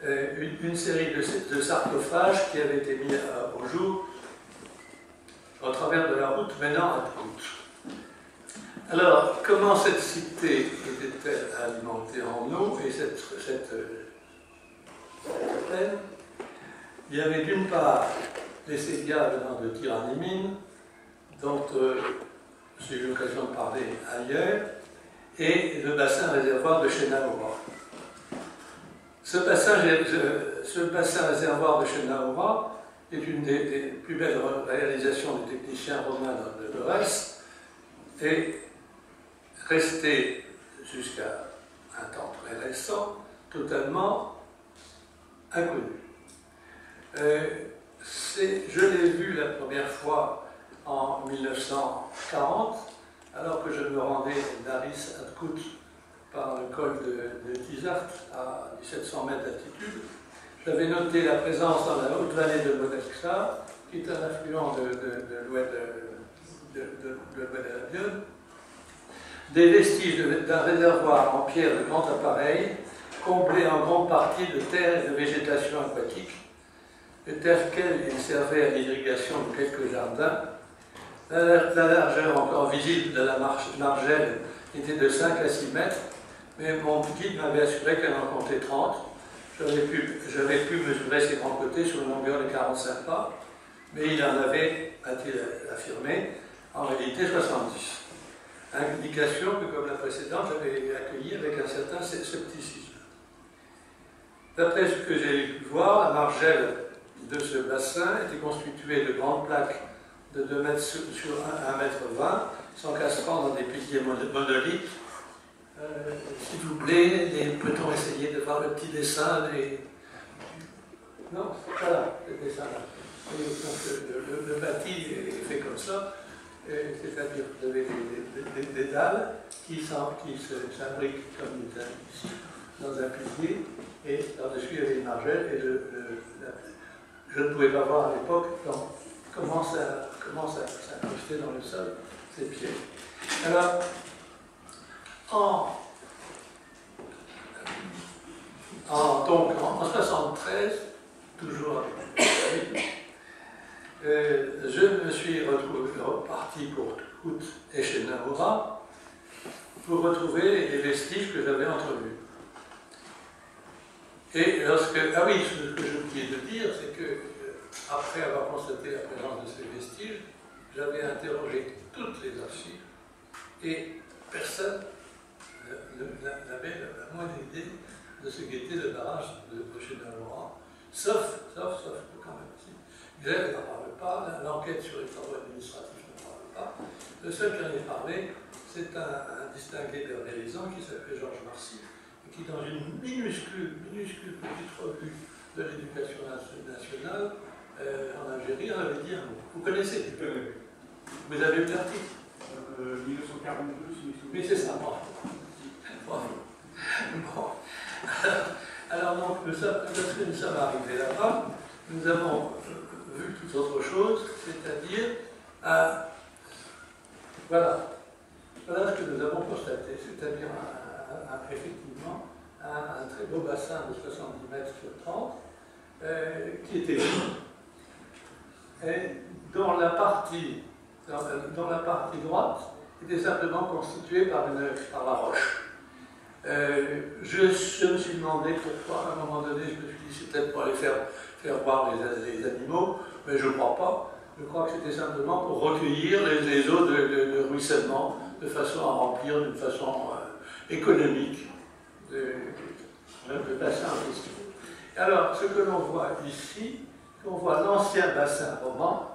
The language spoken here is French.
une série de sarcophages qui avaient été mis au jour au travers de la route menant à Trout. Alors, comment cette cité était-elle alimentée en eau et cette plaine? Il y avait d'une part les séquoias venant de Tyranimine, dont j'ai eu l'occasion de parler ailleurs, et le bassin réservoir de Chenahura. Ce bassin réservoir de Chenahura est une des plus belles réalisations des techniciens romains de Grèce et resté jusqu'à un temps très récent totalement inconnu. Je l'ai vu la première fois en 1940, alors que je me rendais d'Aris à Tkut par le col de Tizart à 1700 mètres d'altitude. J'avais noté la présence dans la haute vallée de Monexa, qui est un affluent de l'ouest de la Bione, des vestiges d'un réservoir en pierre de grand appareil, comblé en grande partie de terre et de végétation aquatique, de tel quel il servait à l'irrigation de quelques jardins. La largeur encore visible de la margelle était de 5 à 6 mètres, mais mon guide m'avait assuré qu'elle en comptait 30. J'avais pu mesurer ses grands côtés sur une longueur de 45 pas, mais il en avait, a-t-il affirmé, en réalité 70. Indication que, comme la précédente, j'avais accueillie avec un certain scepticisme. D'après ce que j'ai pu voir, la margelle de ce bassin était constituée de grandes plaques de 2 mètres sur 1 mètre 20, s'encastrant dans des piliers monolithes. S'il vous plaît, peut-on essayer de voir le petit dessin des... Non, voilà, le dessin-là. Donc le bâti est fait comme ça, c'est-à-dire que vous avez des dalles qui s'imbriquent comme ici, dans un pilier, et par-dessus il y avait une margelle, et je ne pouvais pas voir à l'époque comment ça s'incrustait dans le sol, ces pieds. Alors, en 73, toujours avec je me suis reparti pour Tkut et Chenahura pour retrouver les vestiges que j'avais entrevus. Et ah oui, ce que j'ai oublié de dire, c'est que après avoir constaté la présence de ces vestiges, j'avais interrogé toutes les archives et personne n'avait la moindre idée de ce qu'était le barrage de Chenahura, sauf quand même. Gleb n'en parle pas, l'enquête sur les travaux administratifs n'en parle pas. Le seul qui en ait parlé, c'est un distingué de réalisant qui s'appelait Georges Marcy, et qui, dans une minuscule petite revue de l'éducation nationale en Algérie, en avait dit un mot. Vous connaissez? Vous avez eu l'article 1942, oui, c'est ça. Bon. Alors donc, lorsque nous sommes arrivés là-bas, nous avons vu toute autre chose, c'est-à-dire voilà ce que nous avons constaté, c'est-à-dire effectivement un très beau bassin de 70 mètres sur 30 qui était vide et dont la partie droite était simplement constituée par la roche. Je me suis demandé pourquoi, à un moment donné, je me suis dit c'est peut-être pour aller faire voir les animaux, mais je ne crois pas. Je crois que c'était simplement pour recueillir les eaux de ruissellement, de façon à remplir d'une façon économique le bassin en question. Alors, ce que l'on voit ici, on voit l'ancien bassin roman,